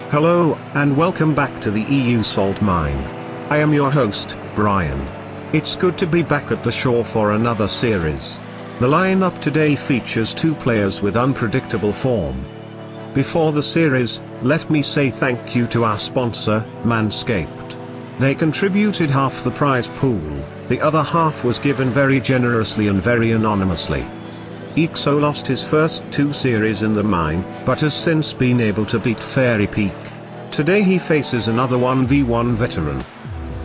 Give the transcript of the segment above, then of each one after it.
Hello, and welcome back to the EU Salt Mine. I am your host, Brian. It's good to be back at the shore for another series. The lineup today features two players with unpredictable form. Before the series, let me say thank you to our sponsor, Manscaped. They contributed half the prize pool, the other half was given very generously and very anonymously. Eekso lost his first two series in the mine, but has since been able to beat Fairy Peak. Today he faces another 1v1 veteran.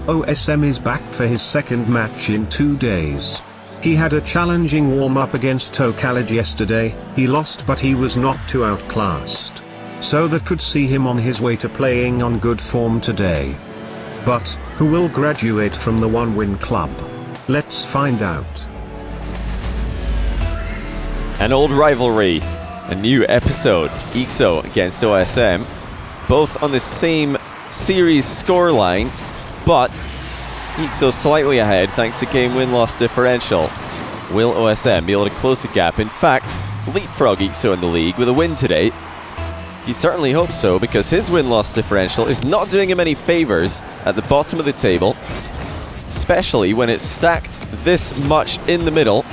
OSM is back for his second match in 2 days. He had a challenging warm-up against Khalid yesterday, he lost but he was not too outclassed. So that could see him on his way to playing on good form today. But, who will graduate from the one-win club? Let's find out. An old rivalry, a new episode, eekso against OSM, both on the same series scoreline, but eekso slightly ahead thanks to game win-loss differential. Will OSM be able to close the gap, in fact, leapfrog eekso in the league with a win today? He certainly hopes so, because his win-loss differential is not doing him any favours at the bottom of the table, especially when it's stacked this much in the middle.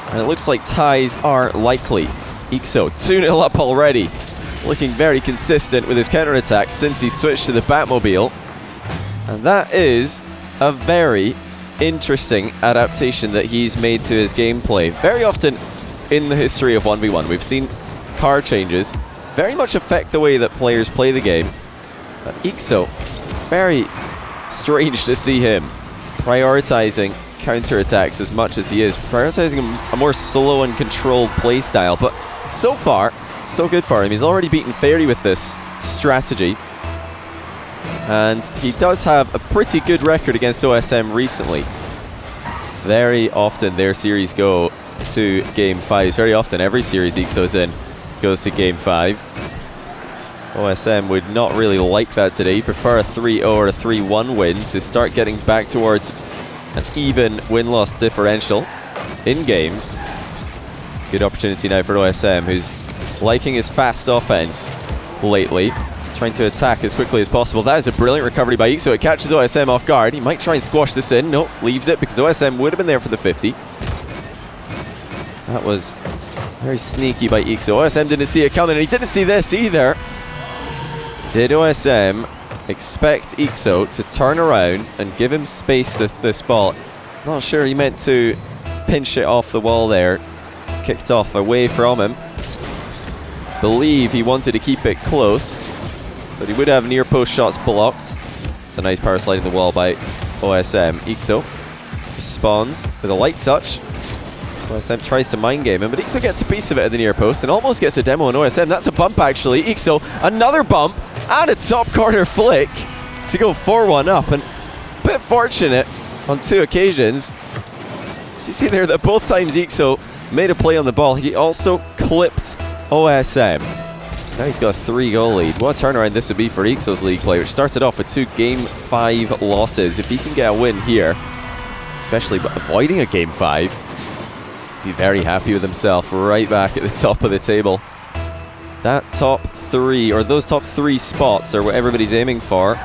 And it looks like ties are likely. eekso 2-0 up already. Looking very consistent with his counterattack since he switched to the Batmobile. And that is a very interesting adaptation that he's made to his gameplay. Very often in the history of 1v1, we've seen car changes very much affect the way that players play the game. But eekso, very strange to see him prioritizing counterattacks as much as he is, prioritizing a more slow and controlled playstyle, but so far, so good for him. He's already beaten Fairy with this strategy, and he does have a pretty good record against OSM recently. Very often their series go to Game 5. Very often every series eekso's in goes to Game 5. OSM would not really like that today. He'd prefer a 3-0 or a 3-1 win to start getting back towards an even win-loss differential in games. Good opportunity now for OSM, who's liking his fast offense lately, trying to attack as quickly as possible. That is a brilliant recovery by eekso. It catches OSM off guard. He might try and squash this in. Nope, leaves it because OSM would have been there for the 50. That was very sneaky by eekso. OSM didn't see it coming, and he didn't see this either. Did OSM expect eekso to turn around and give him space with this ball? Not sure, he meant to pinch it off the wall there. Kicked off away from him. Believe he wanted to keep it close, so he would have near post shots blocked. It's a nice power slide in the wall by OSM. eekso responds with a light touch. OSM tries to mind game him, but eekso gets a piece of it at the near post and almost gets a demo on OSM. That's a bump actually. eekso, another bump and a top corner flick to go 4-1 up, and a bit fortunate on two occasions. So you see there that both times eekso made a play on the ball, he also clipped OSM. Now he's got a 3-goal lead. What a turnaround this would be for eekso's league play, which started off with 2 Game 5 losses. If he can get a win here, especially avoiding a Game 5, be very happy with himself, right back at the top of the table. That top 3, or those top 3 spots, are what everybody's aiming for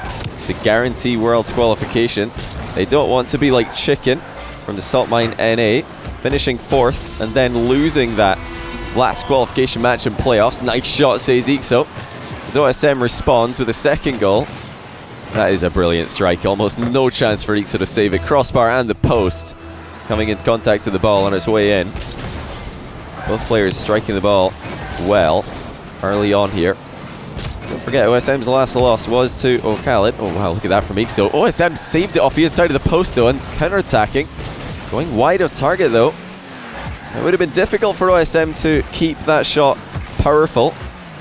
to guarantee Worlds qualification. They don't want to be like Chicken from the Salt Mine NA, finishing 4th and then losing that last qualification match in playoffs. Nice shot, says eekso. As OSM responds with a second goal. That is a brilliant strike. Almost no chance for eekso to save it. Crossbar and the post coming in contact with the ball on its way in. Both players striking the ball well early on here. Don't forget, OSM's last loss was to Khalid. Oh wow, look at that from eekso. OSM saved it off the inside of the post though, and counter-attacking. Going wide of target though. It would have been difficult for OSM to keep that shot powerful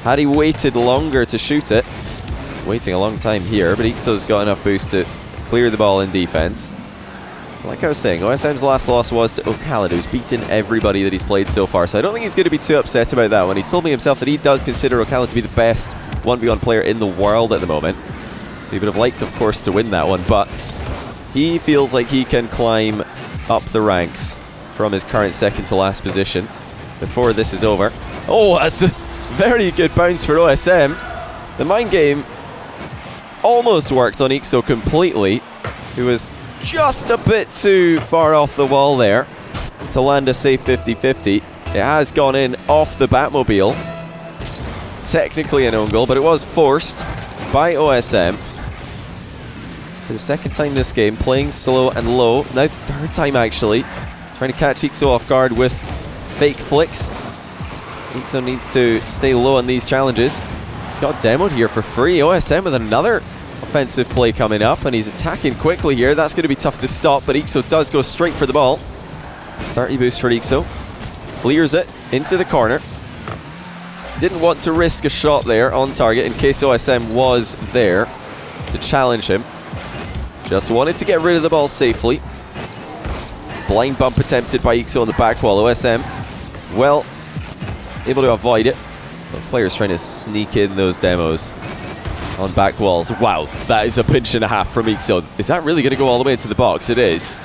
had he waited longer to shoot it. He's waiting a long time here, but eekso's got enough boost to clear the ball in defense. Like I was saying, OSM's last loss was to Khalid, who's beaten everybody that he's played so far, so I don't think he's going to be too upset about that one. He's told me himself that he does consider Khalid to be the best 1v1 player in the world at the moment. So he would have liked, of course, to win that one, but he feels like he can climb up the ranks from his current second to last position before this is over. Oh, that's a very good bounce for OSM. The mind game almost worked on eekso completely. He was just a bit too far off the wall there to land a safe 50-50. It has gone in off the Batmobile. Technically an own goal, but it was forced by OSM. For the second time this game, playing slow and low. Now third time actually. Trying to catch eekso off guard with fake flicks. eekso needs to stay low on these challenges. He's got demoed here for free. OSM with another offensive play coming up, and he's attacking quickly here. That's going to be tough to stop, but eekso does go straight for the ball. 30 boost for eekso. Clears it into the corner. Didn't want to risk a shot there on target in case OSM was there to challenge him. Just wanted to get rid of the ball safely. Blind bump attempted by eekso on the back wall. OSM, well, able to avoid it. Both players trying to sneak in those demos on back walls. Wow, that is a pinch and a half from eekso. Is that really going to go all the way into the box? It is.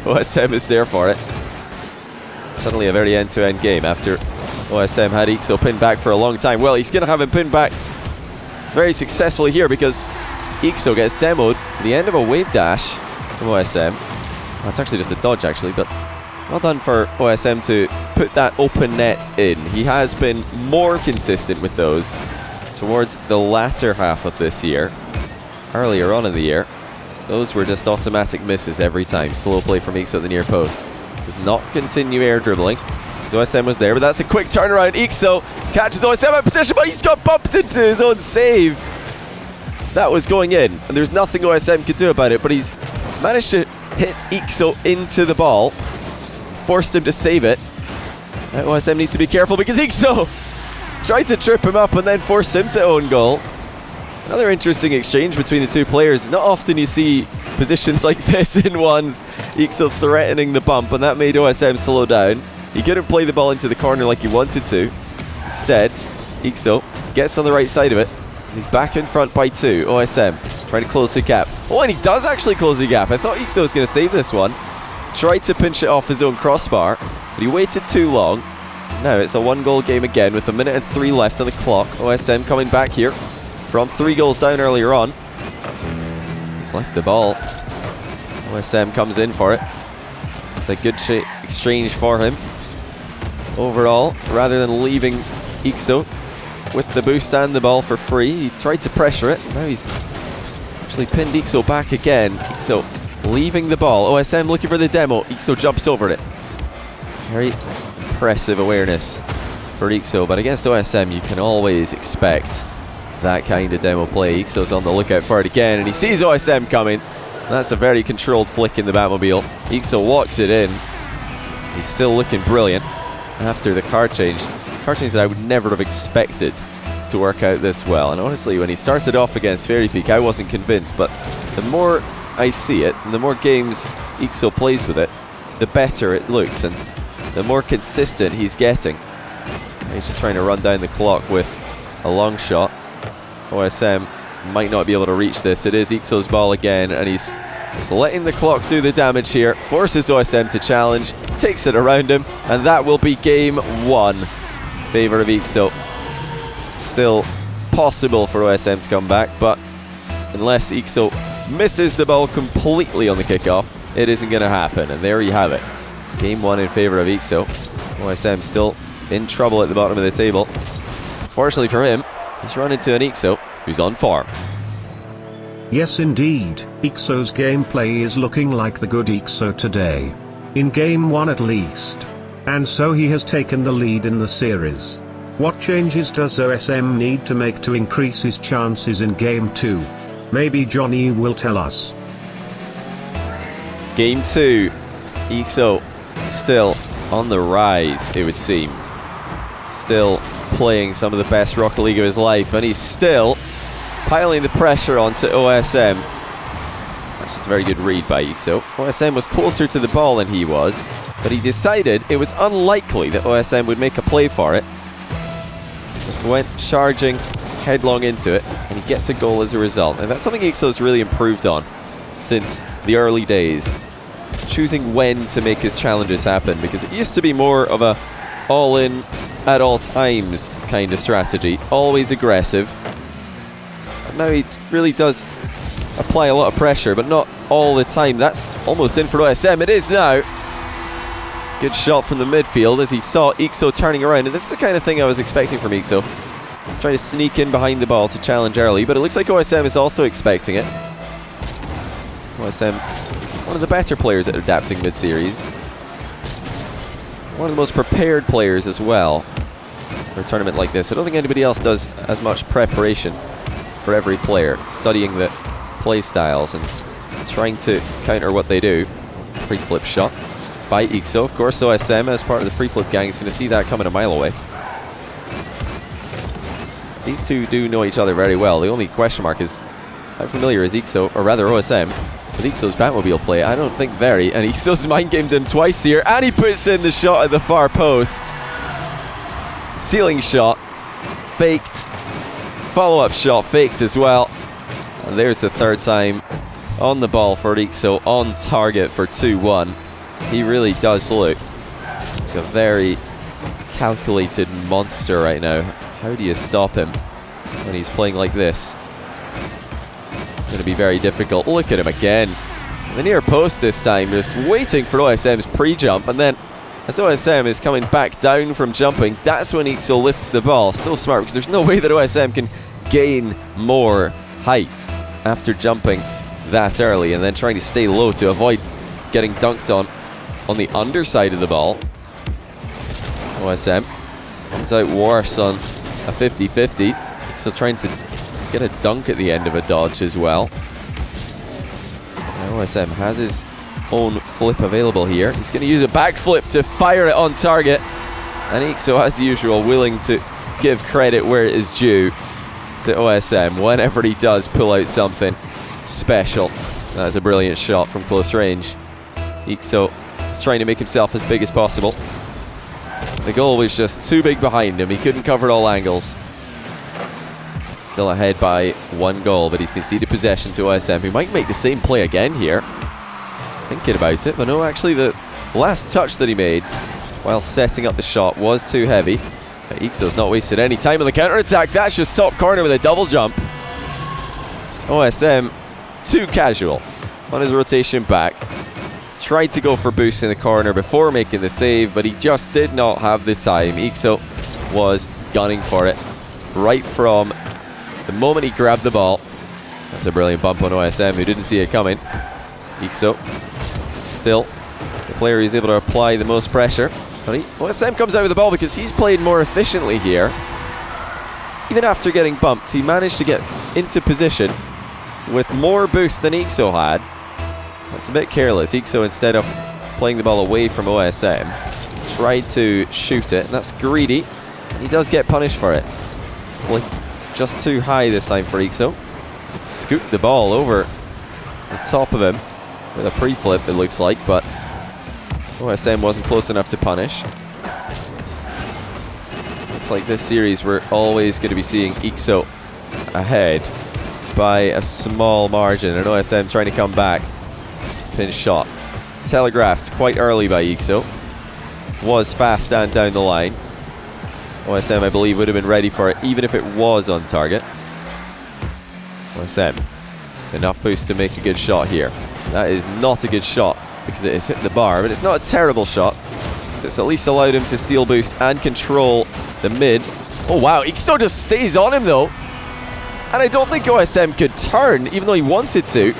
OSM is there for it. Suddenly a very end-to-end game after OSM had eekso pinned back for a long time. Well, he's going to have him pinned back very successfully here because eekso gets demoed at the end of a wave dash from OSM. That's actually just a dodge, actually, but well done for OSM to put that open net in. He has been more consistent with those towards the latter half of this year. Earlier on in the year, those were just automatic misses every time. Slow play from eekso at the near post. Does not continue air dribbling. So OSM was there, but that's a quick turnaround. eekso catches OSM out of position, but he's got bumped into his own save. That was going in, and there's nothing OSM could do about it, but he's managed to hit eekso into the ball. Forced him to save it. Now OSM needs to be careful because eekso tried to trip him up and then forced him to own goal. Another interesting exchange between the two players. Not often you see positions like this in ones. eekso threatening the bump, and that made OSM slow down. He couldn't play the ball into the corner like he wanted to. Instead, eekso gets on the right side of it. He's back in front by 2. OSM trying to close the gap. Oh, and he does actually close the gap. I thought eekso was going to save this one. Tried to pinch it off his own crossbar, but he waited too long. Now it's a 1-goal game again with 1:03 left on the clock. OSM coming back here from 3 goals down earlier on. He's left the ball. OSM comes in for it. It's a good exchange for him. Overall, rather than leaving eekso with the boost and the ball for free, he tried to pressure it. Now he's actually pinned eekso back again. eekso leaving the ball. OSM looking for the demo. eekso jumps over it. Very impressive awareness for eekso, but against OSM you can always expect that kind of demo play. eekso's on the lookout for it again, and he sees OSM coming. That's a very controlled flick in the Batmobile. eekso walks it in. He's still looking brilliant after the card change. Card change that I would never have expected to work out this well. And honestly, when he started off against Fairy Peak, I wasn't convinced, but the more I see it, and the more games eekso plays with it, the better it looks, and the more consistent he's getting. He's just trying to run down the clock with a long shot. OSM might not be able to reach this. It is eekso's ball again, and he's just letting the clock do the damage here. Forces OSM to challenge, takes it around him, and that will be game 1 in favor of eekso. Still possible for OSM to come back, but unless eekso misses the ball completely on the kickoff, it isn't going to happen. And there you have it. Game 1 in favor of eekso. OSM still in trouble at the bottom of the table. Fortunately for him, he's run into an eekso who's on form. Yes indeed, eekso's gameplay is looking like the good eekso today. In game 1 at least. And so he has taken the lead in the series. What changes does OSM need to make to increase his chances in game 2? Maybe Johnny will tell us. Game 2. eekso still on the rise, it would seem. Still playing some of the best Rocket League of his life, and he's still piling the pressure onto OSM. That's just a very good read by eekso. OSM was closer to the ball than he was, but he decided it was unlikely that OSM would make a play for it. Just went charging headlong into it, and he gets a goal as a result. And that's something eekso's really improved on since the early days. Choosing when to make his challenges happen, because it used to be more of a all-in at all times kind of strategy. Always aggressive, now he really does apply a lot of pressure, but not all the time. That's almost in for OSM. It is now. Good shot from the midfield as he saw eekso turning around, and this is the kind of thing I was expecting from eekso. He's trying to sneak in behind the ball to challenge early, but it looks like OSM is also expecting it. OSM, one of the better players at adapting mid-series. One of the most prepared players as well for a tournament like this. I don't think anybody else does as much preparation for every player, studying the play styles and trying to counter what they do. Pre-flip shot by eekso. Of course, OSM as part of the pre-flip gang is going to see that coming a mile away. These two do know each other very well. The only question mark is how familiar is eekso, or rather OSM, with eekso's Batmobile play. I don't think very, and eekso's mind-gamed him twice here, and he puts in the shot at the far post. Ceiling shot, faked. Follow-up shot, faked as well. And there's the third time on the ball for eekso, on target for 2-1. He really does look like a very calculated monster right now. How do you stop him when he's playing like this? It's going to be very difficult. Look at him again. The near post this time, just waiting for OSM's pre-jump, and then as OSM is coming back down from jumping, that's when eekso lifts the ball. So smart, because there's no way that OSM can gain more height after jumping that early and then trying to stay low to avoid getting dunked on the underside of the ball. OSM comes out worse on a 50-50. So trying to get a dunk at the end of a dodge as well. Now OSM has his own flip available here. He's going to use a backflip to fire it on target. And eekso, as usual, willing to give credit where it is due to OSM whenever he does pull out something special. That's a brilliant shot from close range. eekso is trying to make himself as big as possible. The goal was just too big behind him. He couldn't cover all angles. Still ahead by 1 goal, but he's conceded possession to OSM, who might make the same play again here. Thinking about it, but no, actually the last touch that he made while setting up the shot was too heavy. But eekso's not wasted any time on the counter-attack. That's just top corner with a double jump. OSM too casual on his rotation back. He's tried to go for boost in the corner before making the save, but he just did not have the time. eekso was gunning for it right from the moment he grabbed the ball. That's a brilliant bump on OSM, who didn't see it coming. eekso still the player who's able to apply the most pressure. But OSM comes out with the ball because he's played more efficiently here. Even after getting bumped, he managed to get into position with more boost than eekso had. That's a bit careless. eekso, instead of playing the ball away from OSM, tried to shoot it, and that's greedy. He does get punished for it. Flick just too high this time for eekso. Scooped the ball over the top of him with a pre-flip, it looks like, but OSM wasn't close enough to punish. Looks like this series we're always going to be seeing eekso ahead by a small margin, and OSM trying to come back. Pin shot. Telegraphed quite early by eekso. Was fast and down the line. OSM, I believe, would have been ready for it, even if it was on target. OSM, enough boost to make a good shot here. That is not a good shot, because it has hit the bar, but it's not a terrible shot, because it's at least allowed him to steal boost and control the mid. Oh wow, eekso just stays on him though. And I don't think OSM could turn, even though he wanted to,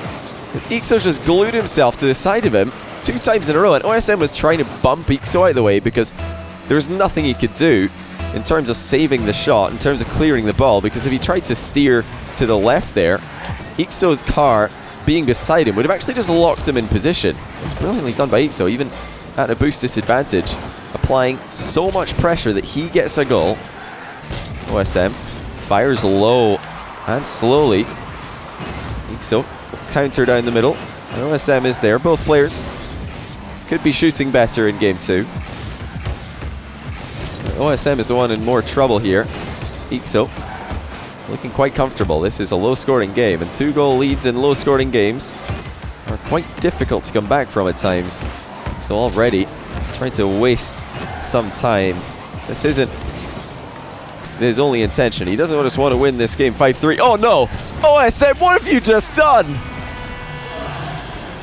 because eekso's just glued himself to the side of him 2 times in a row, and OSM was trying to bump eekso out of the way because there was nothing he could do in terms of saving the shot, in terms of clearing the ball, because if he tried to steer to the left there, eekso's car being beside him would have actually just locked him in position. It's brilliantly done by eekso, even at a boost disadvantage, applying so much pressure that he gets a goal. OSM fires low and slowly. eekso counter down the middle, and OSM is there. Both players could be shooting better in game 2. OSM is the one in more trouble here. eekso looking quite comfortable. This is a low-scoring game, and 2-goal leads in low-scoring games are quite difficult to come back from at times. So already trying to waste some time. This isn't his only intention. He doesn't just want to win this game 5-3. Oh no! OSM, what have you just done?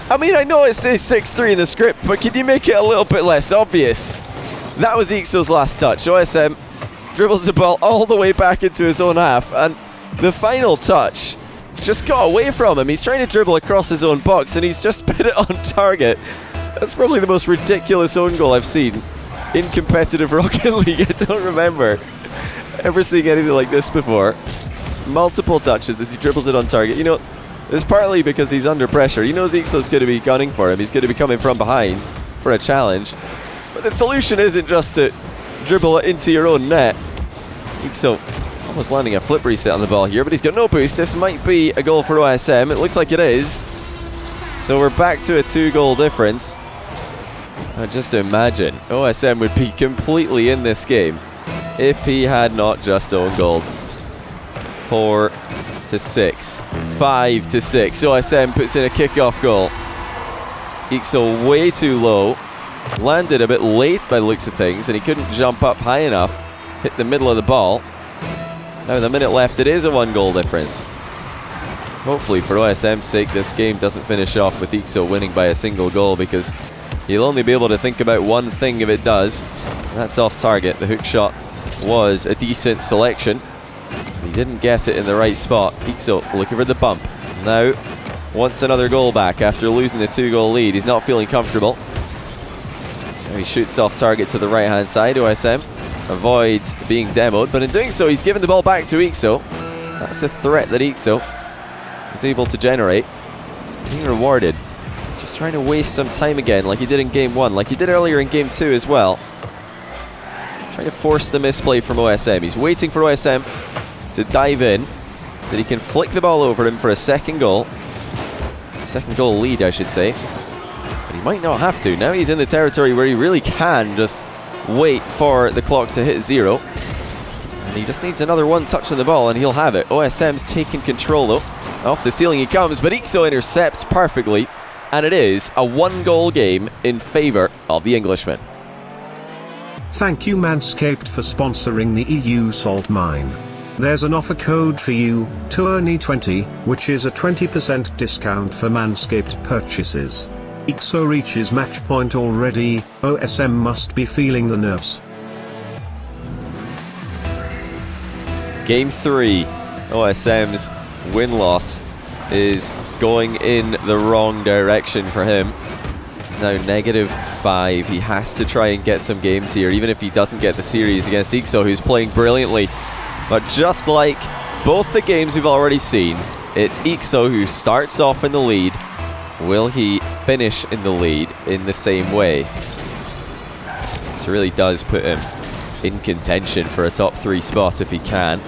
I mean, I know it says 6-3 in the script, but can you make it a little bit less obvious? That was eekso's last touch. OSM dribbles the ball all the way back into his own half, and the final touch just got away from him. He's trying to dribble across his own box, and he's just put it on target. That's probably the most ridiculous own goal I've seen in competitive Rocket League. I don't remember ever seeing anything like this before. Multiple touches as he dribbles it on target. You know, it's partly because he's under pressure. He knows eekso's going to be gunning for him. He's going to be coming from behind for a challenge. But the solution isn't just to dribble it into your own net. eekso almost landing a flip reset on the ball here, but he's got no boost. This might be a goal for OSM. It looks like it is. So we're back to a 2-goal difference. Just imagine OSM would be completely in this game if he had not just own goal. 4-6, 5-6. OSM puts in a kickoff goal. eekso way too low. Landed a bit late by the looks of things, and he couldn't jump up high enough. Hit the middle of the ball. Now with a minute left, it is a 1-goal difference. Hopefully for OSM's sake, this game doesn't finish off with eekso winning by a single goal, because he'll only be able to think about one thing if it does. That's off target. The hook shot was a decent selection. He didn't get it in the right spot. eekso looking for the bump. Now wants another goal back after losing the 2-goal lead. He's not feeling comfortable. Now he shoots off target to the right hand side. OSM avoids being demoed, but in doing so he's given the ball back to eekso. That's a threat that eekso is able to generate. Being rewarded. He's just trying to waste some time again, like he did in game 1, like he did earlier in game 2 as well. Trying to force the misplay from OSM. He's waiting for OSM to dive in, that he can flick the ball over him for a second goal. Second goal lead, I should say. But he might not have to. Now he's in the territory where he really can just wait for the clock to hit 0. And he just needs another one touch on the ball and he'll have it. OSM's taking control though. Off the ceiling he comes, but eekso intercepts perfectly. And it is a 1-goal game in favour of the Englishman. Thank you Manscaped for sponsoring the EU Salt Mine. There's an offer code for you, Tourney20, which is a 20% discount for Manscaped purchases. eekso reaches match point already. OSM must be feeling the nerves. Game 3. OSM's win-loss is going in the wrong direction for him. He's now -5. He has to try and get some games here, even if he doesn't get the series against eekso, who's playing brilliantly. But just like both the games we've already seen, it's eekso who starts off in the lead. Will he finish in the lead in the same way? This really does put him in contention for a top 3 spot if he can.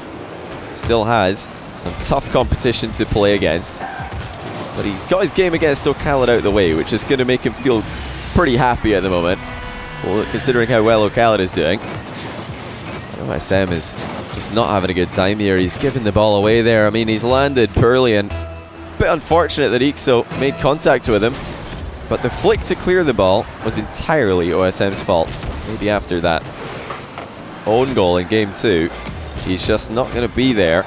Still has some tough competition to play against. But he's got his game against Ocalid out of the way, which is going to make him feel pretty happy at the moment. Well, considering how well Ocalid is doing. OSM is just not having a good time here. He's giving the ball away there. I mean, he's landed poorly and a bit unfortunate that eekso made contact with him. But the flick to clear the ball was entirely OSM's fault. Maybe after that own goal in game 2, he's just not going to be there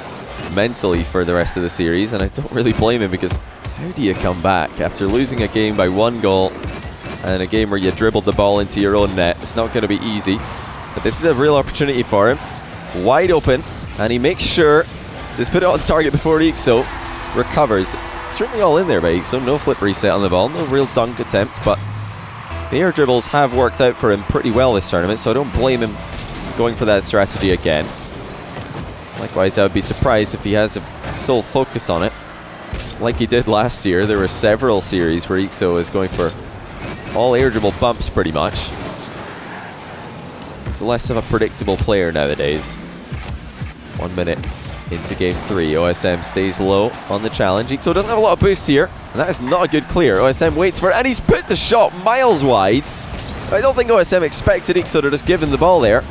mentally for the rest of the series. And I don't really blame him, because how do you come back after losing a game by 1 goal and a game where you dribbled the ball into your own net? It's not going to be easy. But this is a real opportunity for him. Wide open, and he makes sure to put it on target before eekso recovers. Certainly all in there by eekso. No flip reset on the ball, no real dunk attempt, but the air dribbles have worked out for him pretty well this tournament, so I don't blame him going for that strategy again. Likewise, I would be surprised if he has a sole focus on it. Like he did last year, there were several series where eekso is going for all air dribble bumps pretty much. He's less of a predictable player nowadays. 1 minute into game 3. OSM stays low on the challenge. eekso doesn't have a lot of boost here, and that is not a good clear. OSM waits for it, and he's put the shot miles wide. I don't think OSM expected eekso to just give him the ball there.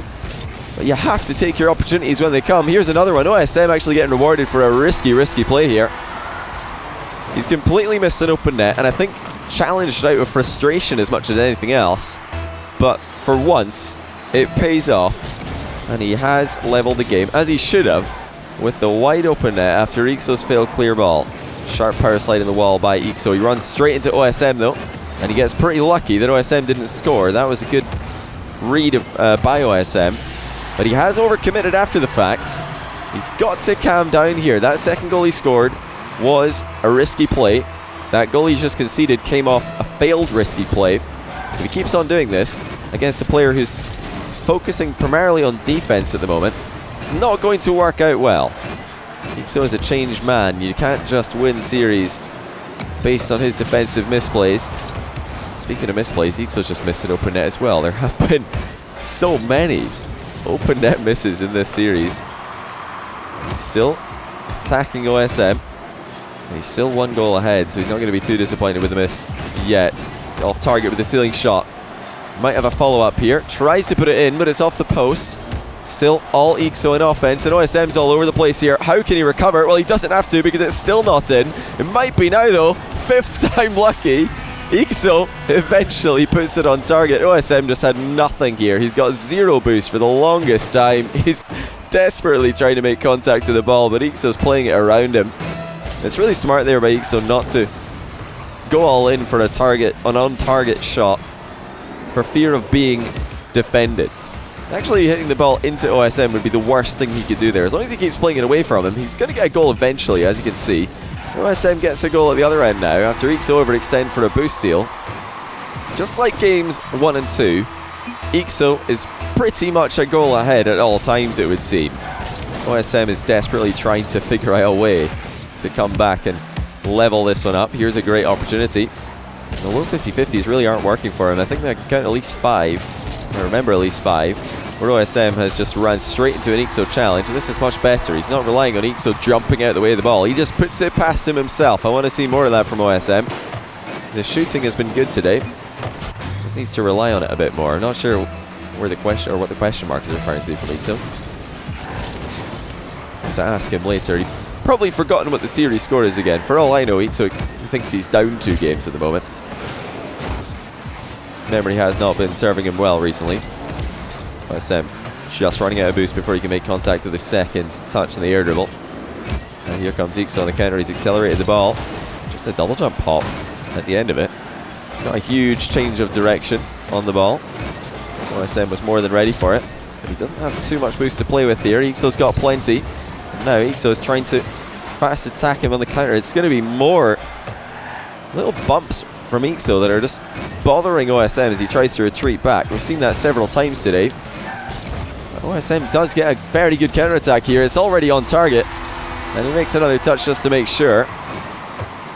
But you have to take your opportunities when they come. Here's another one. OSM actually getting rewarded for a risky play here. He's completely missed an open net, and I think challenged out of frustration as much as anything else. But for once, it pays off. And he has leveled the game, as he should have, with the wide open net after eekso's failed clear ball. Sharp power slide in the wall by eekso. He runs straight into OSM though, and he gets pretty lucky that OSM didn't score. That was a good read by OSM, but he has overcommitted after the fact. He's got to calm down here. That second goal he scored was a risky play. That goal he's just conceded came off a failed risky play. If he keeps on doing this against a player who's focusing primarily on defense at the moment, it's not going to work out well. eekso is a changed man. You can't just win series based on his defensive misplays. Speaking of misplays, eekso's just missed an open net as well. There have been so many open net misses in this series. He's still attacking OSM. And he's still 1 goal ahead, so he's not going to be too disappointed with the miss yet. He's off target with the ceiling shot. Might have a follow-up here. Tries to put it in, but it's off the post. Still all eekso in offense, and OSM's all over the place here. How can he recover? Well, he doesn't have to because it's still not in. It might be now, though. 5th time lucky. eekso eventually puts it on target. OSM just had nothing here. He's got 0 boost for the longest time. He's desperately trying to make contact with the ball, but eekso's playing it around him. It's really smart there by eekso not to go all in for an on-target shot for fear of being defended. Actually hitting the ball into OSM would be the worst thing he could do there. As long as he keeps playing it away from him, he's going to get a goal eventually, as you can see. OSM gets a goal at the other end now after eekso overextend for a boost steal. Just like games 1 and 2, eekso is pretty much a goal ahead at all times, it would seem. OSM is desperately trying to figure out a way to come back and level this one up. Here's a great opportunity. The low 50-50s really aren't working for him. I think I can count at least 5. I remember at least 5. Where OSM has just run straight into an eekso challenge, and this is much better. He's not relying on eekso jumping out of the way of the ball. He just puts it past him himself. I want to see more of that from OSM. His shooting has been good today. Just needs to rely on it a bit more. I'm not sure where the question, or what the question mark is referring to from eekso. I have to ask him later. He's probably forgotten what the series score is again. For all I know, eekso thinks he's down 2 games at the moment. Memory has not been serving him well recently. OSM just running out of boost before he can make contact with the second touch on the air dribble. And here comes eekso on the counter. He's accelerated the ball. Just a double jump pop at the end of it. Not a huge change of direction on the ball. OSM was more than ready for it, but he doesn't have too much boost to play with here. eekso's got plenty. And now eekso is trying to fast attack him on the counter. It's going to be more little bumps from eekso that are just bothering OSM as he tries to retreat back. We've seen that several times today. OSM does get a very good counter-attack here. It's already on target, and he makes another touch just to make sure.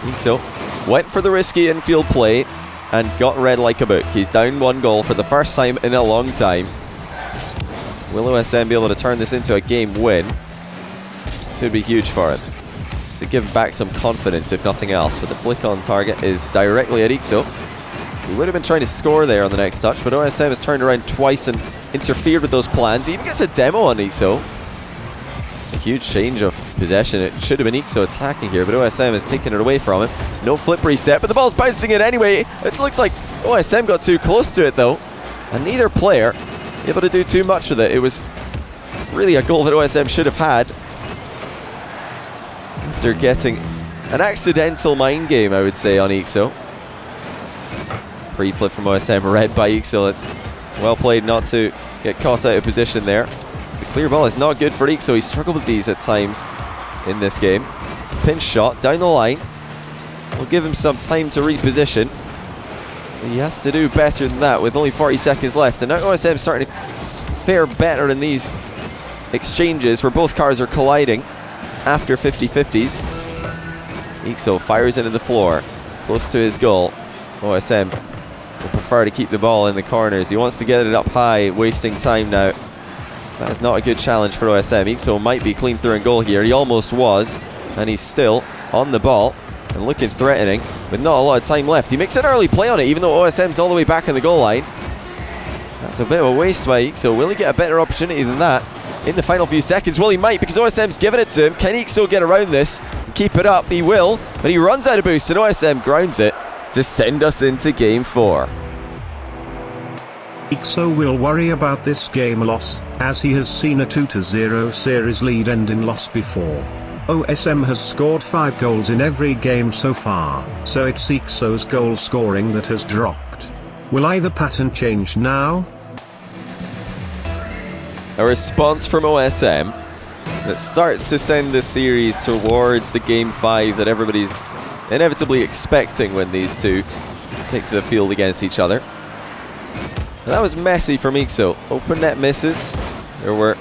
eekso went for the risky infield play and got read like a book. He's down 1 goal for the first time in a long time. Will OSM be able to turn this into a game win? This would be huge for him. To give back some confidence, if nothing else. But the flick on target is directly at eekso. He would have been trying to score there on the next touch, but OSM has turned around twice and interfered with those plans. He even gets a demo on eekso. It's a huge change of possession. It should have been eekso attacking here, but OSM has taken it away from him. No flip reset, but the ball's bouncing in anyway. It looks like OSM got too close to it though, and neither player able to do too much with it. It was really a goal that OSM should have had after getting an accidental mind game, I would say, on eekso. Pre-flip from OSM, read by eekso. It's well played not to get caught out of position there. The clear ball is not good for eekso. He struggled with these at times in this game. Pinch shot down the line will give him some time to reposition. He has to do better than that with only 40 seconds left. And now OSM starting to fare better in these exchanges where both cars are colliding after 50-50s. eekso fires into the floor, close to his goal. OSM will prefer to keep the ball in the corners. He wants to get it up high, wasting time now. That is not a good challenge for OSM. eekso might be clean through and goal here. He almost was, and he's still on the ball and looking threatening, but not a lot of time left. He makes an early play on it, even though OSM's all the way back in the goal line. That's a bit of a waste by eekso. Will he get a better opportunity than that in the final few seconds? Well, he might, because OSM's given it to him. Can eekso get around this and keep it up? He will, but he runs out of boost, and OSM grounds it to send us into Game 4. eekso will worry about this game loss, as he has seen a 2-0 series lead end in loss before. OSM has scored 5 goals in every game so far, so it's eekso's goal scoring that has dropped. Will either pattern change now? A response from OSM that starts to send the series towards the game 5 that everybody's inevitably expecting when these two take the field against each other. And that was messy from eekso. Open net misses. There were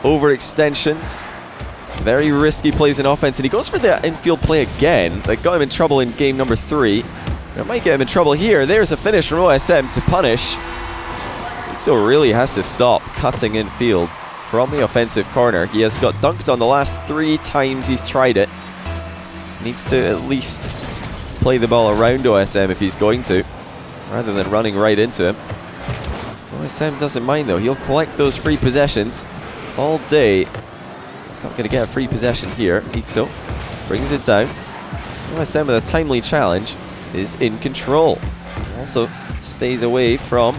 overextensions. Very risky plays in offense, and he goes for the infield play again. That got him in trouble in game number 3. It might get him in trouble here. There's a finish from OSM to punish. eekso really has to stop cutting infield from the offensive corner. He has got dunked on the last 3 times he's tried it. Needs to at least play the ball around OSM if he's going to, rather than running right into him. OSM doesn't mind though. He'll collect those free possessions all day. He's not going to get a free possession here. eekso brings it down. OSM with a timely challenge is in control. Also stays away from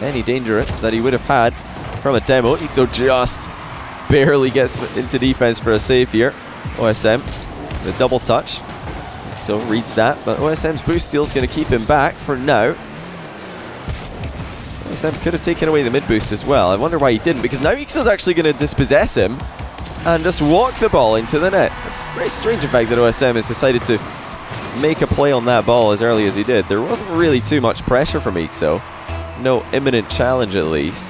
any danger that he would have had from a demo. eekso just barely gets into defense for a save here. OSM, the double touch. So reads that, but OSM's boost steal is going to keep him back for now. OSM could have taken away the mid boost as well. I wonder why he didn't, because now eekso's actually going to dispossess him and just walk the ball into the net. It's very strange, in fact, that OSM has decided to make a play on that ball as early as he did. There wasn't really too much pressure from eekso. No imminent challenge, at least.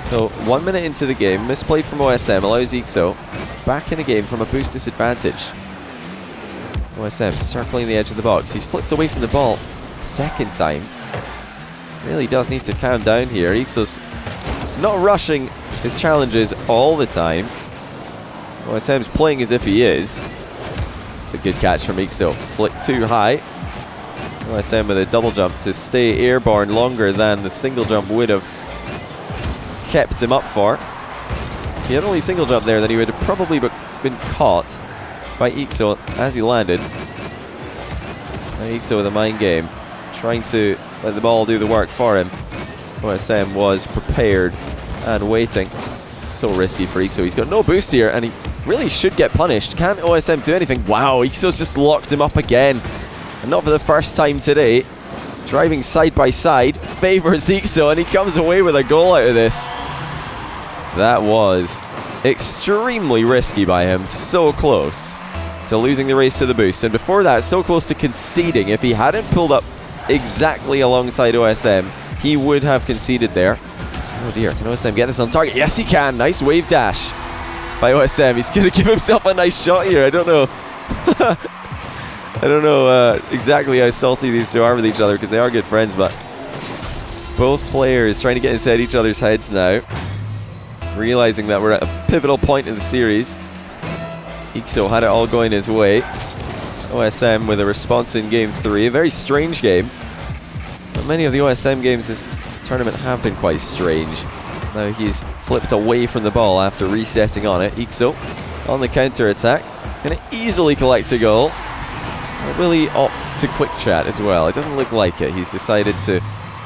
So 1 minute into the game, misplay from OSM allows eekso back in the game from a boost disadvantage. OSM circling the edge of the box. He's flipped away from the ball a second time. Really does need to calm down here. eekso's not rushing his challenges all the time. OSM's playing as if he is. It's a good catch from eekso. Flick too high. OSM with a double jump to stay airborne longer than the single jump would have kept him up for. If he had only single jump there, then he would have probably been caught by eekso as he landed. Now eekso with a mind game, trying to let the ball do the work for him. OSM was prepared and waiting. This is so risky for eekso. He's got no boost here, and he really should get punished. Can't OSM do anything? Wow, eekso's just locked him up again. And not for the first time today. Driving side by side, favors eekso, and he comes away with a goal out of this. That was extremely risky by him. So close to losing the race to the boost. And before that, so close to conceding. If he hadn't pulled up exactly alongside OSM, he would have conceded there. Oh dear, can OSM get this on target? Yes, he can. Nice wave dash by OSM. He's going to give himself a nice shot here. I don't know. I don't know exactly how salty these two are with each other, because they are good friends, but both players trying to get inside each other's heads now, realizing that we're at a pivotal point in the series. eekso had it all going his way. OSM with a response in game 3. A very strange game. But many of the OSM games this tournament have been quite strange. Now he's flipped away from the ball after resetting on it. eekso on the counter attack. Going to easily collect a goal. Will he opt to quick chat as well? It doesn't look like it. He's decided to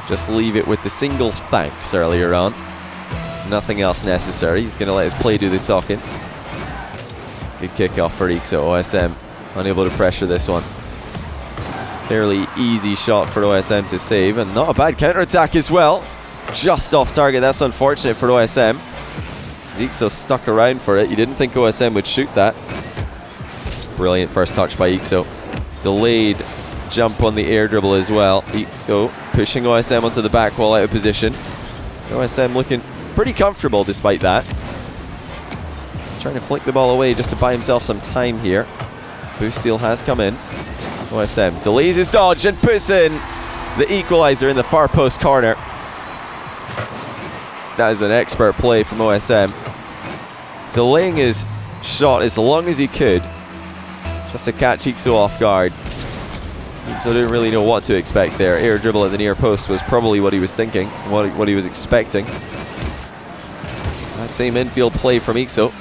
just leave it with the single thanks earlier on. Nothing else necessary. He's going to let his play do the talking. Good kickoff for eekso. OSM unable to pressure this one. Fairly easy shot for OSM to save, and not a bad counter-attack as well. Just off target. That's unfortunate for OSM. eekso stuck around for it. You didn't think OSM would shoot that. Brilliant first touch by eekso. Delayed jump on the air dribble as well. eekso pushing OSM onto the back wall out of position. OSM looking pretty comfortable despite that. He's trying to flick the ball away just to buy himself some time here. Boost steal has come in. OSM delays his dodge and puts in the equalizer in the far post corner. That is an expert play from OSM. Delaying his shot as long as he could, just to catch eekso off guard. eekso didn't really know what to expect there. Air dribble at the near post was probably what he was thinking, what he was expecting. That same infield play from eekso,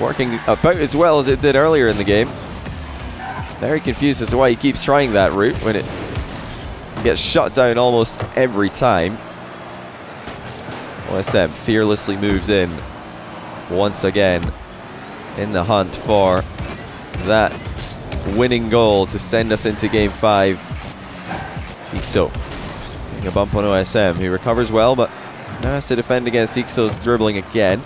working about as well as it did earlier in the game. Very confused as to why he keeps trying that route when it Gets shut down almost every time. OSM fearlessly moves in once again in the hunt for that winning goal to send us into game 5. eekso getting a bump on OSM, who recovers well, but now has to defend against eekso's dribbling again.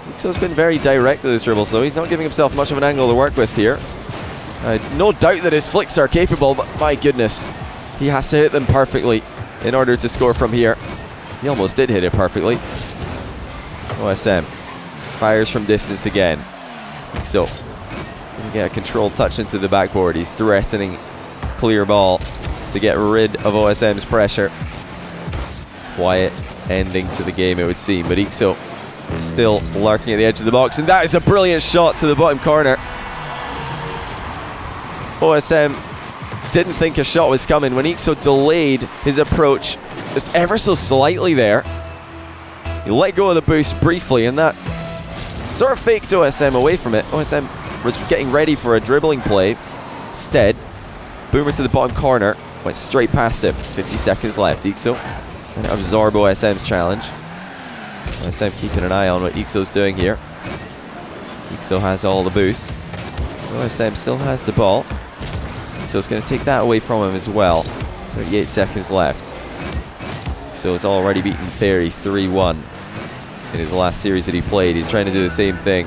eekso's been very direct with his dribble, so he's not giving himself much of an angle to work with here. No doubt that his flicks are capable, but my goodness, he has to hit them perfectly in order to score from here. He almost did hit it perfectly. OSM fires from distance again. eekso gonna get a controlled touch into the backboard. He's threatening clear ball to get rid of OSM's pressure. Quiet ending to the game, it would seem, but eekso is still lurking at the edge of the box, and that is a brilliant shot to the bottom corner. OSM didn't think a shot was coming when eekso delayed his approach just ever so slightly there. He let go of the boost briefly, and that sort of faked OSM away from it. OSM was getting ready for a dribbling play. Instead, boomer to the bottom corner, went straight past him. 50 seconds left. eekso and absorb OSM's challenge. OSM keeping an eye on what eekso's doing here. eekso has all the boost. OSM still has the ball. eekso's going to take that away from him as well. 38 seconds left. eekso has already beaten Fairy 3-1 in his last series that he played. He's trying to do the same thing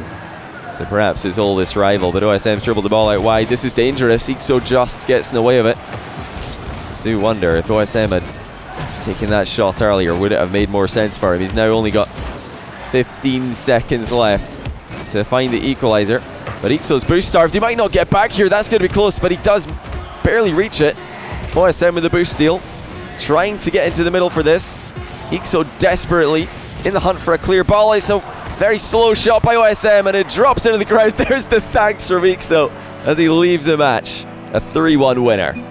to perhaps his oldest rival, but OSM's dribbled the ball out wide. This is dangerous. eekso just gets in the way of it. I do wonder if OSM had taken that shot earlier, would it have made more sense for him? He's now only got 15 seconds left to find the equalizer, but eekso's boost starved. He might not get back here. That's going to be close, but he does barely reach it. OSM with the boost steal, trying to get into the middle for this. eekso desperately in the hunt for a clear ball. It's a very slow shot by OSM, and it drops into the ground. There's the thanks from eekso as he leaves the match. A 3-1 winner.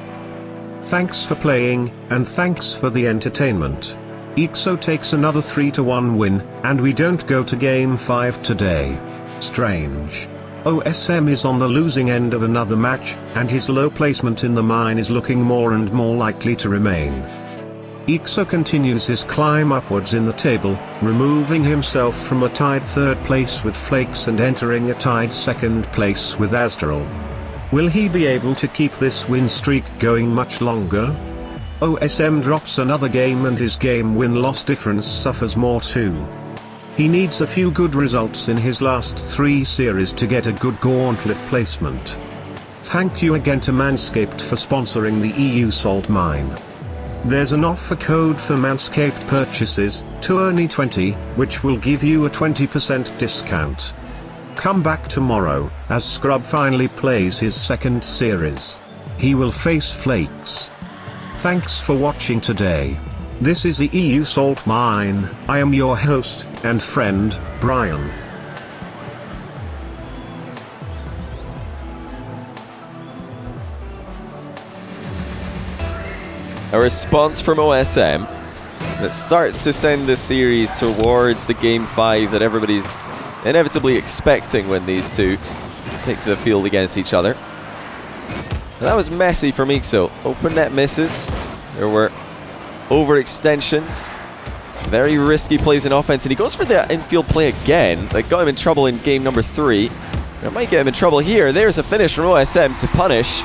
Thanks for playing, and thanks for the entertainment. eekso takes another 3-1 win, and we don't go to game 5 today. Strange. OSM is on the losing end of another match, and his low placement in the mine is looking more and more likely to remain. eekso continues his climb upwards in the table, removing himself from a tied 3rd place with Flakes and entering a tied 2nd place with Azdaral. Will he be able to keep this win streak going much longer? OSM drops another game and his game win-loss difference suffers more too. He needs a few good results in his last 3 series to get a good gauntlet placement. Thank you again to Manscaped for sponsoring the EU Salt Mine. There's an offer code for Manscaped purchases, TOURNEY20, which will give you a 20% discount. Come back tomorrow, as Scrub finally plays his 2nd series. He will face Flakes. Thanks for watching today. This is the EU Salt Mine. I am your host and friend, Brian. A response from OSM that starts to send the series towards the game 5 that everybody's inevitably expecting when these two take the field against each other. That was messy from eekso. Open net misses. There were overextensions. Very risky plays in offense, and he goes for the infield play again. That got him in trouble in game number 3. It might get him in trouble here. There's a finish from OSM to punish.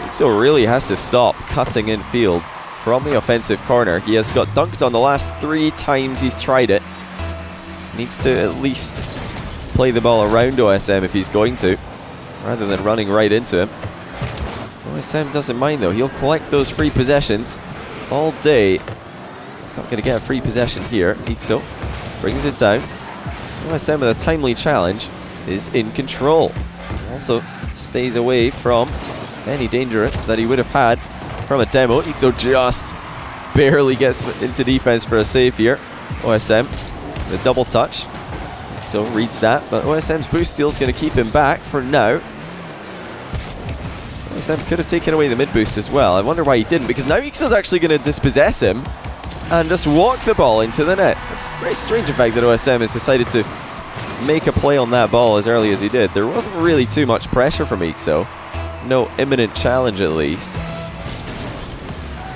eekso really has to stop cutting infield from the offensive corner. He has got dunked on the last 3 times he's tried it. Needs to at least play the ball around OSM if he's going to, rather than running right into him. OSM doesn't mind though. He'll collect those free possessions all day. He's not going to get a free possession here. eekso brings it down. OSM with a timely challenge is in control. Also stays away from any danger that he would have had from a demo. eekso just barely gets into defense for a save here. OSM, the double touch. eekso reads that, but OSM's boost steal is going to keep him back for now. OSM could have taken away the mid boost as well. I wonder why he didn't, because now eekso's actually going to dispossess him and just walk the ball into the net. It's very strange, in fact, that OSM has decided to make a play on that ball as early as he did. There wasn't really too much pressure from eekso. No imminent challenge, at least.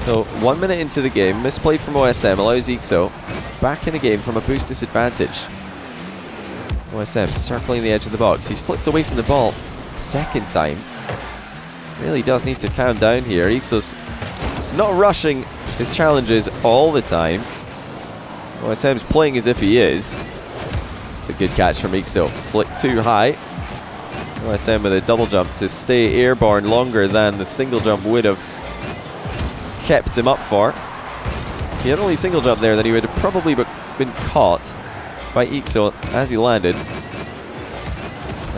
So 1 minute into the game, misplay from OSM allows eekso back in a game from a boost disadvantage. OSM circling the edge of the box. He's flipped away from the ball a second time. Really does need to calm down here. eekso's not rushing his challenges all the time. OSM's playing as if he is. It's a good catch from eekso. Flick too high. OSM with a double jump to stay airborne longer than the single jump would have kept him up for. If he had only single jump there, then he would have probably been caught by eekso as he landed. Now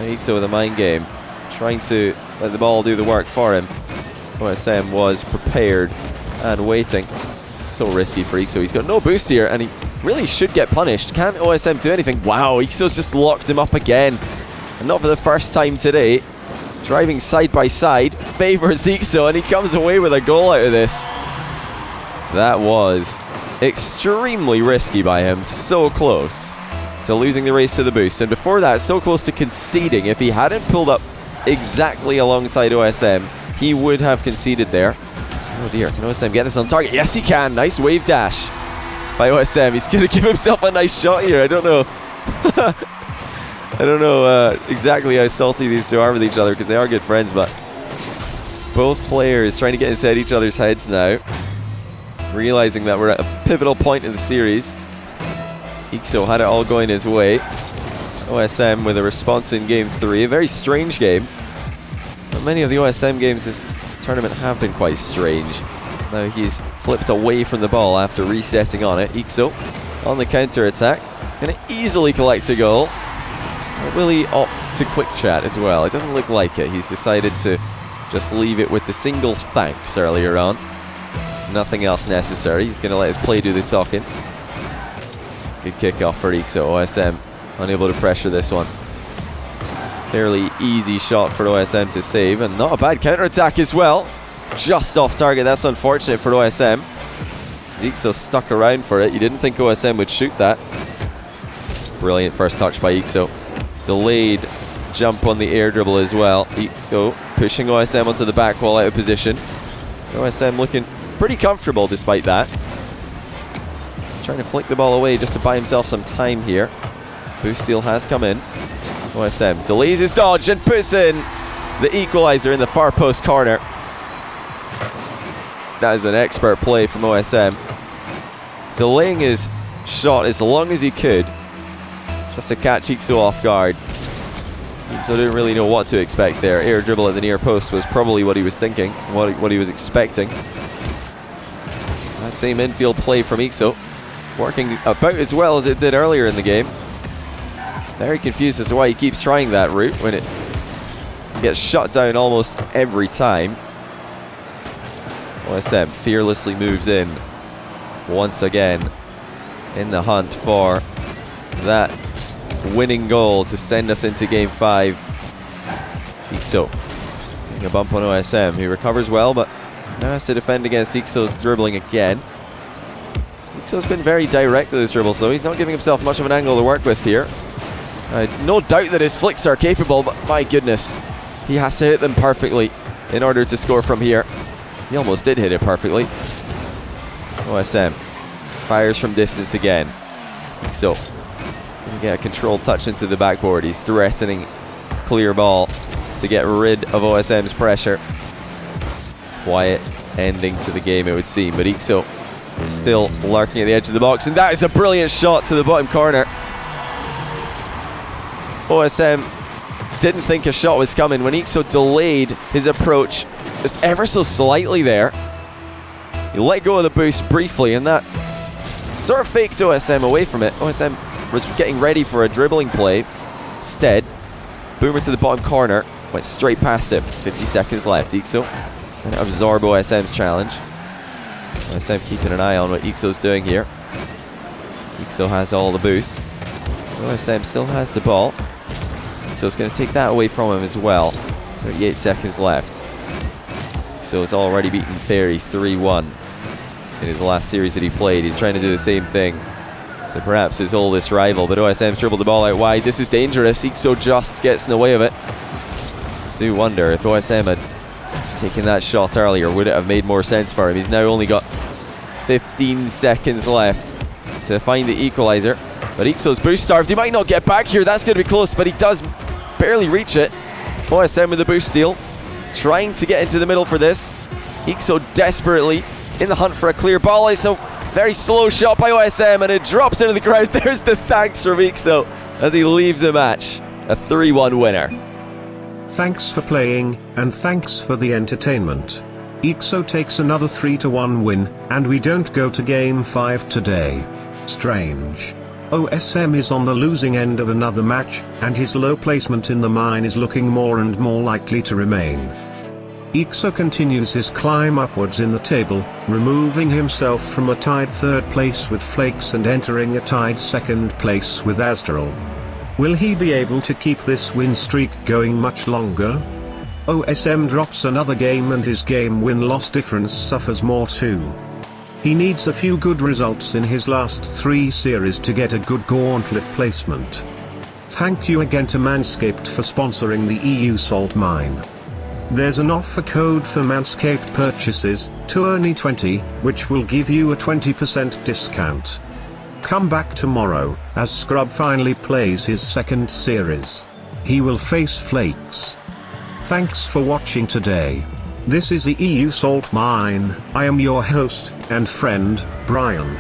eekso with a mind game, trying to let the ball do the work for him. OSM was prepared and waiting. This is so risky for eekso. He's got no boost here, and he really should get punished. Can't OSM do anything? Wow, eekso's just locked him up again. And not for the first time today. Driving side by side, favors eekso, and he comes away with a goal out of this. That was extremely risky by him. So close to losing the race to the boost. And before that, so close to conceding. If he hadn't pulled up exactly alongside OSM, he would have conceded there. Oh dear, can OSM get this on target? Yes, he can. Nice wave dash by OSM. He's going to give himself a nice shot here. I don't know. I don't know exactly how salty these two are with each other, because they are good friends, but both players trying to get inside each other's heads now, realizing that we're at a pivotal point in the series. eekso had it all going his way. OSM with a response in game 3. A very strange game. But many of the OSM games this tournament have been quite strange. Now he's flipped away from the ball after resetting on it. eekso on the counter attack. Going to easily collect a goal. Or will he opt to quick chat as well? It doesn't look like it. He's decided to just leave it with the single thanks earlier on. Nothing else necessary. He's going to let his play do the talking. Good kickoff for eekso. OSM unable to pressure this one. Fairly easy shot for OSM to save, and not a bad counter-attack as well. Just off target. That's unfortunate for OSM. eekso stuck around for it. You didn't think OSM would shoot that. Brilliant first touch by eekso. Delayed jump on the air dribble as well. eekso pushing OSM onto the back wall out of position. OSM looking pretty comfortable despite that. He's trying to flick the ball away just to buy himself some time here. Boost steal has come in. OSM delays his dodge and puts in the equalizer in the far post corner. That is an expert play from OSM. Delaying his shot as long as he could, just to catch eekso off guard. eekso didn't really know what to expect there. Air dribble at the near post was probably what he was thinking, what he was expecting. That same infield play from eekso, working about as well as it did earlier in the game. Very confused as to why he keeps trying that route when it gets shut down almost every time. OSM fearlessly moves in once again in the hunt for that winning goal to send us into game 5. eekso getting a bump on OSM. He recovers well, but now has to defend against eekso's dribbling again. eekso's been very direct with his dribble, so he's not giving himself much of an angle to work with here. No doubt that his flicks are capable, but my goodness, he has to hit them perfectly in order to score from here. He almost did hit it perfectly. OSM fires from distance again. eekso gonna get a controlled touch into the backboard. He's threatening clear ball to get rid of OSM's pressure. Quiet ending to the game, it would seem, but eekso is still lurking at the edge of the box, and that is a brilliant shot to the bottom corner. OSM didn't think a shot was coming when eekso delayed his approach just ever so slightly there. He let go of the boost briefly, and that sort of faked OSM away from it. OSM was getting ready for a dribbling play. Instead, boomer to the bottom corner, went straight past him. 50 seconds left. eekso going to absorb OSM's challenge. OSM keeping an eye on what eekso's doing here. eekso has all the boost. OSM still has the ball. eekso's going to take that away from him as well. 38 seconds left. eekso has already beaten Fairy 3-1 in his last series that he played. He's trying to do the same thing. So perhaps his oldest rival, but OSM's dribbled the ball out wide. This is dangerous. eekso just gets in the way of it. I do wonder if OSM had Taking that shot earlier, would it have made more sense for him? He's now only got 15 seconds left to find the equalizer. But eekso's boost starved. He might not get back here. That's going to be close, but he does barely reach it. OSM with the boost steal, trying to get into the middle for this. eekso desperately in the hunt for a clear ball. It's a very slow shot by OSM, and it drops into the ground. There's the thanks from eekso as he leaves the match. A 3-1 winner. Thanks for playing, and thanks for the entertainment. eekso takes another 3-1 win, and we don't go to Game 5 today. Strange. OSM is on the losing end of another match, and his low placement in the mine is looking more and more likely to remain. eekso continues his climb upwards in the table, removing himself from a tied third place with Flakes and entering a tied second place with Asdrel. Will he be able to keep this win streak going much longer? OSM drops another game and his game win-loss difference suffers more too. He needs a few good results in his last 3 series to get a good gauntlet placement. Thank you again to Manscaped for sponsoring the EU Salt Mine. There's an offer code for Manscaped purchases, TOURNEY20, which will give you a 20% discount. Come back tomorrow, as Scrub finally plays his second series. He will face Flakes. Thanks for watching today. This is the EU Salt Mine. I am your host and friend, Brian.